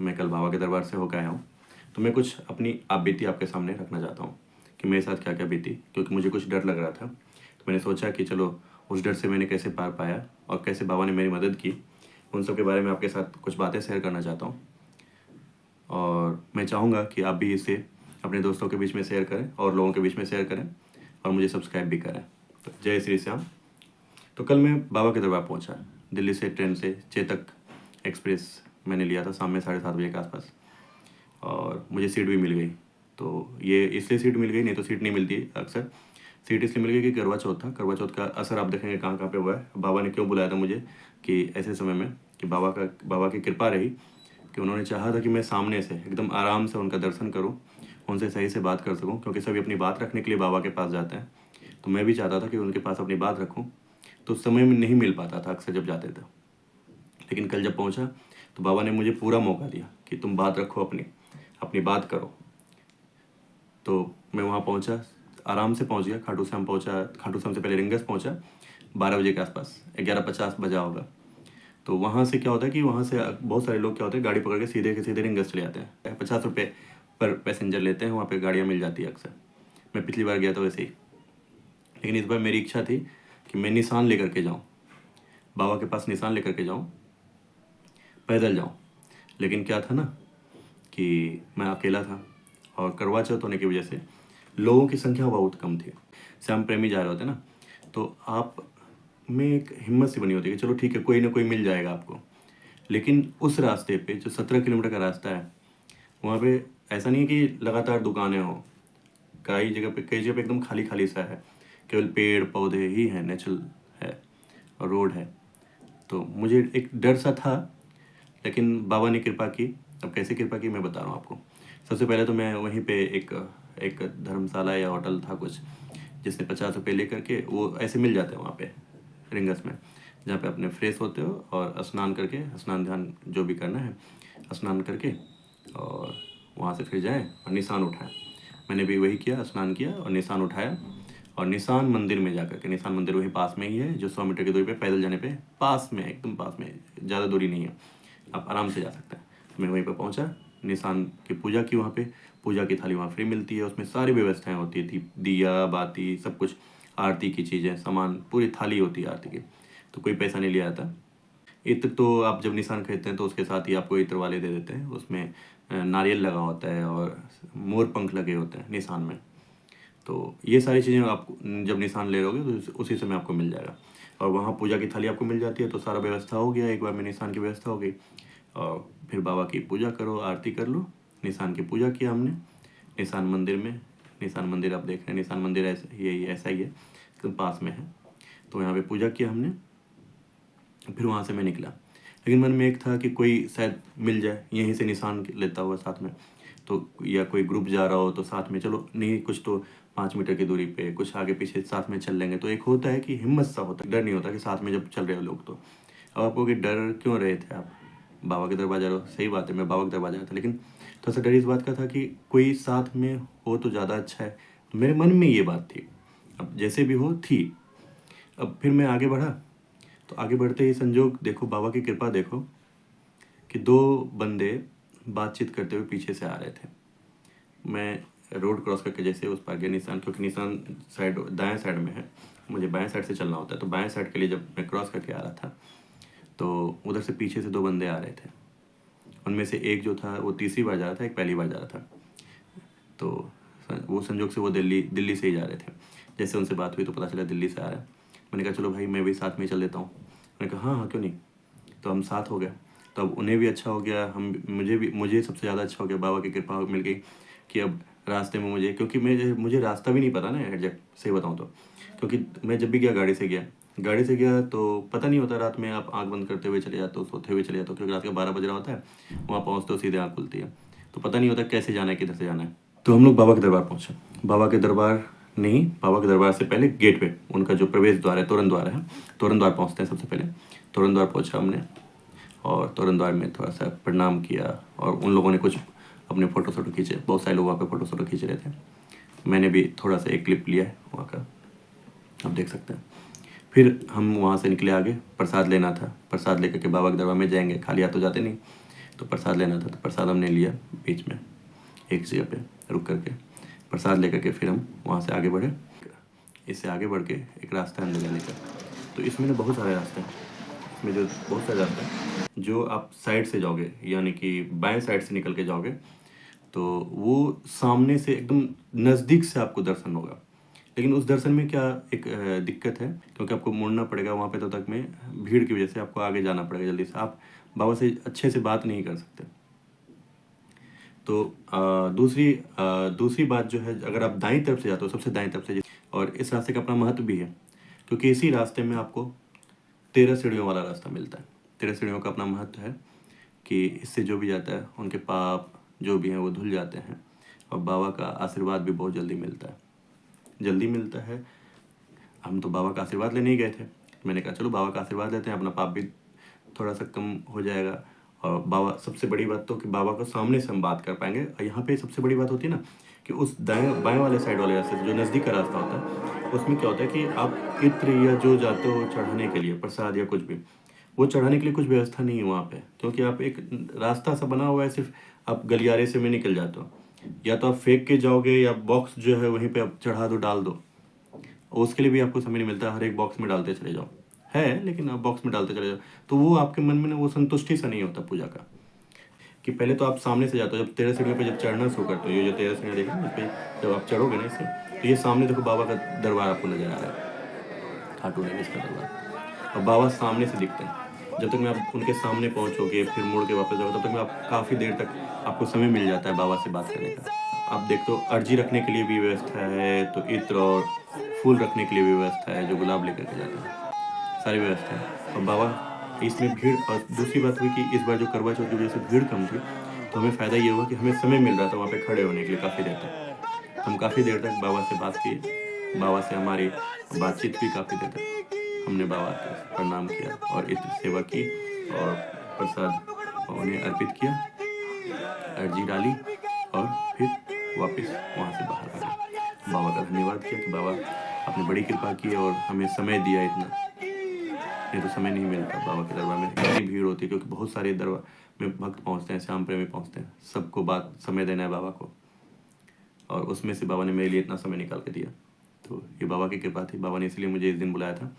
मैं कल बाबा के दरबार से होकर आया हूँ, तो मैं कुछ अपनी आप बीती आपके सामने रखना चाहता हूँ कि मेरे साथ क्या क्या बीती, क्योंकि मुझे कुछ डर लग रहा था। तो मैंने सोचा कि चलो उस डर से मैंने कैसे पार पाया और कैसे बाबा ने मेरी मदद की, उन सब के बारे में आपके साथ कुछ बातें शेयर करना चाहता हूँ। और मैं चाहूँगा कि आप भी इसे अपने दोस्तों के बीच में शेयर करें और लोगों के बीच में शेयर करें और मुझे सब्सक्राइब भी करें। तो जय श्री श्याम। तो कल मैं बाबा के दरबार पहुंचा। दिल्ली से ट्रेन से चेतक एक्सप्रेस मैंने लिया था शाम में 7:30 बजे के आसपास, और मुझे सीट भी मिल गई। तो ये इसलिए सीट मिल गई, नहीं तो सीट नहीं मिलती अक्सर। सीट इसलिए मिल गई कि करवा चौथ था। करवा चौथ का असर आप देखेंगे कहाँ कहाँ पे हुआ है। बाबा ने क्यों बुलाया था मुझे कि ऐसे समय में, कि बाबा की कृपा रही कि उन्होंने चाहा था कि मैं सामने से एकदम आराम से उनका दर्शन करूं, उनसे सही से बात कर सकूं, क्योंकि सभी अपनी बात रखने के लिए बाबा के पास जाते हैं। तो मैं भी चाहता था कि उनके पास अपनी बात रखूं, तो उस समय में नहीं मिल पाता था अक्सर जब जाते थे। लेकिन कल जब पहुंचा तो बाबा ने मुझे पूरा मौका दिया कि तुम बात रखो, अपनी अपनी बात करो। तो मैं वहाँ पहुँचा, आराम से पहुँच गया। खाटू श्याम पहुँचा, खाटू श्याम से पहले रिंगस पहुँचा 12 बजे के आसपास, 11:50 बजा होगा। तो वहाँ से क्या होता है कि वहाँ से बहुत सारे लोग क्या होते हैं, गाड़ी पकड़ के सीधे के सीधे रिंगस चले जाते हैं। 50 रुपये पर पैसेंजर लेते हैं, वहाँ पे गाड़ियाँ मिल जाती है अक्सर। मैं पिछली बार गया था वैसे ही, लेकिन इस बार मेरी इच्छा थी कि मैं निशान लेकर के जाऊँ, बाबा के पास निशान लेकर के जाऊँ, पैदल जाऊँ। लेकिन क्या था ना कि मैं अकेला था, और करवा चौथ होने की वजह से लोगों की संख्या बहुत कम थी। श्याम प्रेमी जा रहे होते ना, तो आप में एक हिम्मत सी बनी होती है कि चलो ठीक है, कोई ना कोई मिल जाएगा आपको। लेकिन उस रास्ते पे जो 17 किलोमीटर का रास्ता है, वहाँ पे ऐसा नहीं है कि लगातार दुकानें हों। कई जगह पे एकदम खाली खाली सा है, केवल पेड़ पौधे ही हैं, नेचुरल है और रोड है। तो मुझे एक डर सा था, लेकिन बाबा ने कृपा की। अब कैसे कृपा की मैं बता रहा हूँ आपको। सबसे पहले तो मैं वहीं पे एक धर्मशाला या होटल था कुछ, जिसने 50 रुपये लेकर के, वो ऐसे मिल जाते हैं वहाँ पे रिंगस में, जहाँ पे अपने फ्रेश होते हो और स्नान करके, स्नान ध्यान जो भी करना है स्नान करके, और वहाँ से फिर जाएँ और निशान उठाएँ। मैंने भी वही किया, स्नान किया और निशान उठाया। और निशान मंदिर में जा करके, निशान मंदिर वहीं पास में ही है, जो 100 मीटर की दूरी पे पैदल जाने पे पास में, एकदम पास में, ज़्यादा दूरी नहीं है, आप आराम से जा सकते हैं। मैं वहीं पर पहुंचा, निशान की पूजा की। वहाँ पे पूजा की थाली वहाँ फ्री मिलती है, उसमें सारी व्यवस्थाएं होती थी, दिया बाती सब कुछ, आरती की चीज़ें, सामान, पूरी थाली होती है आरती की। तो कोई पैसा नहीं लिया जाता। इत्र तो आप जब निशान खरीदते हैं तो उसके साथ ही आपको इत्र वाले दे देते हैं। उसमें नारियल लगा होता है और मोर पंख लगे होते हैं निशान में। तो ये सारी चीज़ें आप जब निशान ले लोगे तो उसी समय आपको मिल जाएगा। और वहाँ पूजा की थाली आपको मिल जाती है, तो सारा व्यवस्था हो गया। एक बार में निशान की व्यवस्था हो गई, और फिर बाबा की पूजा करो, आरती कर लो। निशान की पूजा किया हमने निशान मंदिर में। निशान मंदिर आप देख रहे हैं, निशान मंदिर ऐसा ही है, एकदम पास में है। तो यहाँ पे पूजा किया हमने, फिर वहाँ से मैं निकला। लेकिन मन में एक था कि कोई शायद मिल जाए यहीं से निशान लेता हुआ साथ में, तो या कोई ग्रुप जा रहा हो तो साथ में चलो, नहीं कुछ तो 5 मीटर की दूरी पे कुछ आगे पीछे साथ में चल लेंगे। तो एक होता है कि हिम्मत सा होता है, डर नहीं होता कि साथ में जब चल रहे हो लोग। तो अब आपको कि डर क्यों रहे थे आप, बाबा के दरबार जा रहे हो, सही बात है, मैं बाबा के दरबार जा रहा था, लेकिन थोड़ा सा डर इस बात का था कि कोई साथ में हो तो ज़्यादा अच्छा है। तो मेरे मन में ये बात थी, अब जैसे भी हो थी। अब फिर मैं आगे बढ़ा, तो आगे बढ़ते ही संजोग देखो, बाबा की कृपा देखो कि दो बंदे बातचीत करते हुए पीछे से आ रहे थे। मैं रोड क्रॉस करके जैसे उस पार गया निशान, क्योंकि निशान साइड दाएं साइड में है, मुझे बाएं साइड से चलना होता है। तो बाएं साइड के लिए जब मैं क्रॉस करके आ रहा था, तो उधर से पीछे से दो बंदे आ रहे थे। उनमें से एक जो था वो तीसरी बार जा रहा था, एक पहली बार जा रहा था। तो वो संजोग से वो दिल्ली से ही जा रहे थे। जैसे उनसे बात हुई तो पता चला दिल्ली से आ रहा है। मैंने कहा चलो भाई मैं भी साथ में चल देता हूँ। मैंने कहा हाँ हाँ क्यों नहीं। तो हम साथ हो गए। तो अब उन्हें भी अच्छा हो गया, मुझे सबसे ज़्यादा अच्छा हो गया, बाबा की कृपा मिल गई कि अब रास्ते में क्योंकि मुझे रास्ता भी नहीं पता ना एग्जैक्ट, सही बताऊँ तो। क्योंकि मैं जब भी गया गाड़ी से गया तो पता नहीं होता, रात में आप आंख बंद करते हुए चले जाते हो, सोते हुए चले जाते हो, क्योंकि रात के 12 बज रहा होता है, वहाँ पहुँचते हो सीधे आँख खुलती है, तो पता नहीं होता कैसे जाना है, किधर से जाना है। तो हम लोग बाबा के दरबार पहुँचे। बाबा के दरबार से पहले गेट पे उनका जो प्रवेश द्वार है, तोरण द्वार है, तोरण द्वार पहुँचते हैं सबसे पहले। तोरण द्वार पहुँचा हमने, और तोरण द्वार में थोड़ा सा प्रणाम किया, और उन लोगों ने कुछ अपने फ़ोटो खींचे। बहुत सारे लोग वहाँ पे फ़ोटो खींच रहे थे। मैंने भी थोड़ा सा एक क्लिप लिया है वहाँ का, आप देख सकते हैं। फिर हम वहाँ से निकले आगे, प्रसाद लेना था। प्रसाद लेकर के बाबा के दरबार में जाएंगे, खाली हाथ तो जाते नहीं। तो प्रसाद लेना था, तो प्रसाद हमने लिया बीच में एक जगह पे रुक करके। प्रसाद लेकर के फिर हम वहाँ से आगे बढ़े। इससे आगे बढ़ के एक रास्ता है अंदर जाने का। तो इसमें ना बहुत सारे रास्ते हैं, इसमें जो बहुत सारे रास्ते हैं, जो आप साइड से जाओगे यानी कि बाएं साइड से निकल के जाओगे तो वो सामने से एकदम नज़दीक से आपको दर्शन होगा। लेकिन उस दर्शन में क्या एक दिक्कत है, क्योंकि आपको मुड़ना पड़ेगा वहाँ पे, तो तक में भीड़ की वजह से आपको आगे जाना पड़ेगा जल्दी से। आप बाबा से अच्छे से बात नहीं कर सकते। तो दूसरी बात जो है, अगर आप दाईं तरफ से जाते हो, सबसे दाईं तरफ से, और इस रास्ते का अपना महत्व भी है, क्योंकि इसी रास्ते में आपको 13 सीढ़ियों वाला रास्ता मिलता है। 13 सीढ़ियों का अपना महत्व है कि इससे जो भी जाता है उनके पाप जो भी हैं वो धुल जाते हैं, और बाबा का आशीर्वाद भी बहुत जल्दी मिलता है। हम तो बाबा का आशीर्वाद लेने ही गए थे। मैंने कहा चलो बाबा का आशीर्वाद लेते हैं, अपना पाप भी थोड़ा सा कम हो जाएगा। और बाबा, सबसे बड़ी बात तो कि बाबा को सामने से हम बात कर पाएंगे। और यहाँ पे सबसे बड़ी बात होती है ना कि उस दाएं बाएं वाले साइड वाले रास्ते से जो नज़दीक का रास्ता होता है, उसमें क्या होता है कि आप इत्र या जो जाते हो चढ़ाने के लिए, प्रसाद या कुछ भी, वो चढ़ाने के लिए कुछ व्यवस्था नहीं है वहाँ पे, क्योंकि आप एक रास्ता सा बना हुआ है, सिर्फ आप गलियारे से में निकल जाते हो, या तो आप फेंक के जाओगे या बॉक्स जो है वहीं पे आप चढ़ा दो, डाल दो। उसके लिए भी आपको समय नहीं मिलता, हर एक बॉक्स में डालते चले जाओ है, लेकिन आप बॉक्स में डालते चले जाओ, तो वो आपके मन में ना वो संतुष्टि सा नहीं होता पूजा का। कि पहले तो आप सामने से जाते हो, जब 13 सीढ़ियों पे जब चढ़ना शुरू करते हो, ये जो 13 सीढ़ियाँ देखा ना, इस पे जब आप चढ़ोगे ना इससे, तो ये सामने देखो बाबा का दरबार आपको नजर आ रहा है, खाटू नगीस का दरबार, और बाबा सामने से दिखते हैं। जब तक मैं आप उनके सामने पहुंचोगे फिर मुड़ के वापस जाओगे, तब तक मैं आप काफ़ी देर तक आपको समय मिल जाता है बाबा से बात करने का। आप देखते हो अर्जी रखने के लिए भी व्यवस्था है, तो इत्र और फूल रखने के लिए भी व्यवस्था है, जो गुलाब लेकर के जाते हैं, सारी व्यवस्था है। और बाबा इसमें भीड़, और दूसरी बात हुई कि इस बार जो करवा चौथ की वजह से भीड़ कम थी, तो हमें फ़ायदा ये हुआ कि हमें समय मिल रहा था वहाँ पे खड़े होने के लिए काफ़ी देर तक। हम काफ़ी देर तक बाबा से बात किए, बाबा से हमारी बातचीत हुई काफ़ी देर तक। हमने बाबा को प्रणाम किया और इत्र सेवा की और प्रसाद उन्हें अर्पित किया, अर्जी डाली, और फिर वापस वहाँ से बाहर आ गए। बाबा का धन्यवाद किया कि बाबा आपने बड़ी कृपा की और हमें समय दिया इतना, नहीं तो समय नहीं मिलता बाबा के दरबार में, इतनी भीड़ होती है, क्योंकि बहुत सारे दरबार में भक्त पहुँचते हैं, श्याम प्रेमी पहुँचते हैं, सबको बात समय देना है बाबा को, और उसमें से बाबा ने मेरे लिए इतना समय निकाल के दिया। तो ये बाबा की कृपा थी। बाबा ने इसलिए मुझे इस दिन बुलाया था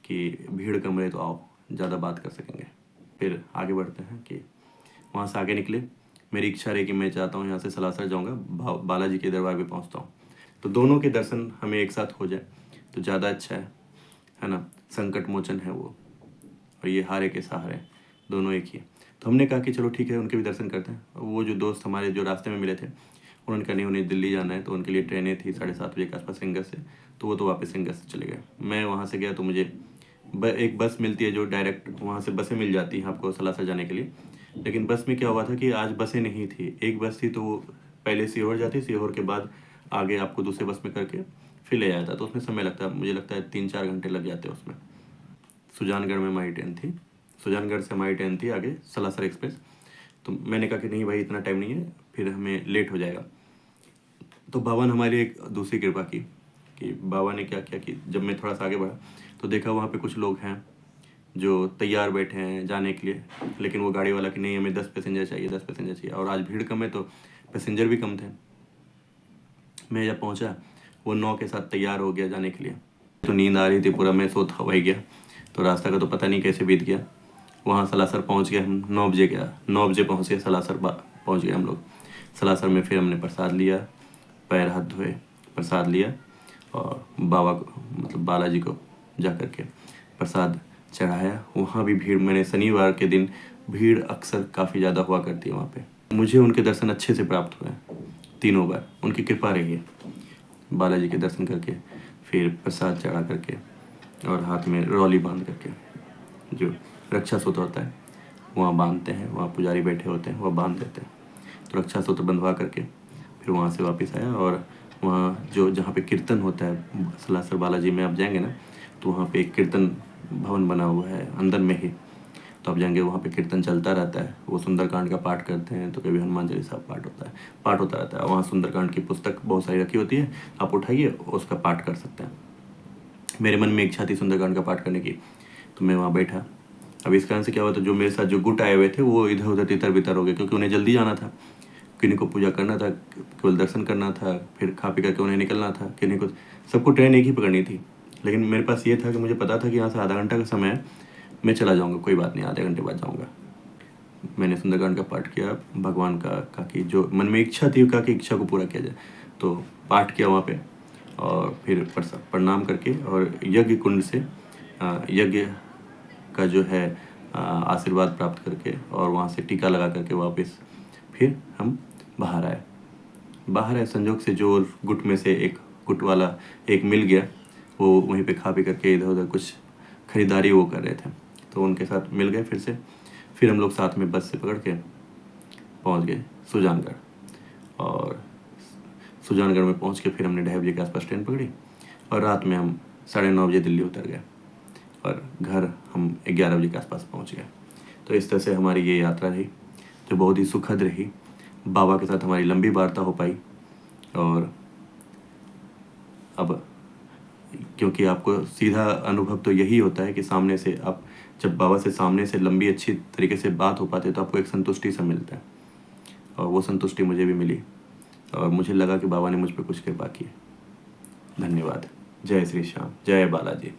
कि भीड़ कम रहे तो आओ, ज़्यादा बात कर सकेंगे। फिर आगे बढ़ते हैं कि वहाँ से आगे निकले। मेरी इच्छा रही कि मैं चाहता हूँ यहाँ से सलासर जाऊँगा, बालाजी के दरबार पे पहुँचता हूँ, तो दोनों के दर्शन हमें एक साथ हो जाए तो ज़्यादा अच्छा है ना। संकट मोचन है वो, और ये हारे के सहारे, दोनों एक ही है। तो हमने कहा कि चलो ठीक है, उनके भी दर्शन करते हैं। वो जो दोस्त हमारे जो रास्ते में मिले थे, उन्होंने कहा नहीं, उन्हें दिल्ली जाना है, तो उनके लिए ट्रेनें थी 7:30 बजे के आसपास सिंगर से, तो वो तो वापस सिंगर से चले गए। मैं वहाँ से गया तो मुझे एक बस मिलती है जो डायरेक्ट, वहाँ से बसें मिल जाती हैं आपको सलासर जाने के लिए, लेकिन बस में क्या हुआ था कि आज बसें नहीं थी। एक बस थी तो वो पहले सीहोर जाती, सीहोर के बाद आगे आपको दूसरे बस में करके फिर ले जाता, तो उसमें समय लगता है, मुझे लगता है 3-4 घंटे लग जाते हैं उसमें। सुजानगढ़ में हमारी ट्रेन थी, सुजानगढ़ से हमारी ट्रेन थी आगे सलासर एक्सप्रेस। तो मैंने कहा कि नहीं भाई, इतना टाइम नहीं है, फिर हमें लेट हो जाएगा। तो बाबा ने हमारी एक दूसरी कृपा की कि बाबा ने क्या किया कि जब मैं थोड़ा सा आगे बढ़ा तो देखा वहाँ पे कुछ लोग हैं जो तैयार बैठे हैं जाने के लिए, लेकिन वो गाड़ी वाला कि नहीं, हमें 10 पैसेंजर चाहिए, 10 पैसेंजर चाहिए, और आज भीड़ कम है तो पैसेंजर भी कम थे। मैं जब पहुँचा वो 9 के साथ तैयार हो गया जाने के लिए, तो नींद आ रही थी पूरा, मैं सोता हुआ ही गया, तो रास्ता का तो पता नहीं कैसे बीत गया। वहाँ सलासर पहुँच गए हम 9 बजे, गया 9 बजे पहुँच गए सलासर, पहुँच गए हम लोग सलासर में। फिर हमने प्रसाद लिया, पैर हाथ धोए, प्रसाद लिया, और बाबा को मतलब बालाजी को जा कर के प्रसाद चढ़ाया। वहाँ भी भीड़, मैंने शनिवार के दिन भीड़ अक्सर काफ़ी ज़्यादा हुआ करती है वहाँ पे। मुझे उनके दर्शन अच्छे से प्राप्त हुए तीनों बार, उनकी कृपा रही है। बालाजी के दर्शन करके फिर प्रसाद चढ़ा करके और हाथ में रौली बांध करके, जो रक्षा सूत्र होता है वहाँ बांधते हैं, वहाँ पुजारी बैठे होते हैं, वह बांध देते हैं। तो रक्षा सूत्र बंधवा करके फिर वहाँ से वापस आया, और वहाँ जो जहाँ पे कीर्तन होता है सलासर बालाजी में आप जाएंगे ना, तो वहाँ पे एक कीर्तन भवन बना हुआ है अंदर में ही, तो आप जाएंगे वहाँ पे कीर्तन चलता रहता है। वो सुंदरकांड का पाठ करते हैं, तो कभी हनुमान चालीसा पाठ होता रहता है। वहाँ सुंदरकांड की पुस्तक बहुत सारी रखी होती है, आप उठाइए उसका पाठ कर सकते हैं। मेरे मन में इच्छा थी सुंदरकांड का पाठ करने की, तो मैं वहाँ बैठा अब इस कारण से क्या हुआ था, जो मेरे साथ जो गुट आए हुए थे वो इधर उधर तितर बितर हो गए, क्योंकि उन्हें जल्दी जाना था, किन्हीं को पूजा करना था, केवल दर्शन करना था, फिर खा पी करके उन्हें निकलना था, किन्हीं को, सबको ट्रेन एक ही पकड़नी थी। लेकिन मेरे पास ये था कि मुझे पता था कि यहाँ से आधा घंटा का समय है, मैं चला जाऊँगा, कोई बात नहीं, आधे घंटे बाद जाऊँगा। मैंने सुंदरकांड का पाठ किया, भगवान का कहा कि जो मन में इच्छा थी, कहा कि इच्छा को पूरा किया जाए, तो पाठ किया वहाँ पे, और फिर प्रणाम करके और यज्ञ कुंड से यज्ञ का जो है आशीर्वाद प्राप्त करके और वहाँ से टीका लगा करके वापस फिर हम बाहर आए। संजोग से जो गुट में से एक गुट वाला एक मिल गया, वो वहीं पे खा पी करके इधर उधर कुछ खरीदारी वो कर रहे थे, तो उनके साथ मिल गए फिर हम लोग साथ में बस से पकड़ के पहुंच गए सुजानगढ़, और सुजानगढ़ में पहुंच के फिर हमने 2:30 बजे के आसपास ट्रेन पकड़ी, और रात में हम 9:30 बजे दिल्ली उतर गए, और घर हम 11 बजे के आसपास पहुंच गए। तो इस तरह से हमारी ये यात्रा रही, जो बहुत ही सुखद रही। बाबा के साथ हमारी लंबी वार्ता हो पाई, और अब क्योंकि आपको सीधा अनुभव तो यही होता है कि सामने से आप जब बाबा से सामने से लंबी अच्छी तरीके से बात हो पाते, तो आपको एक संतुष्टि सा मिलता है, और वो संतुष्टि मुझे भी मिली, और मुझे लगा कि बाबा ने मुझ पर कुछ कृपा की। धन्यवाद। जय श्री श्याम, जय बालाजी।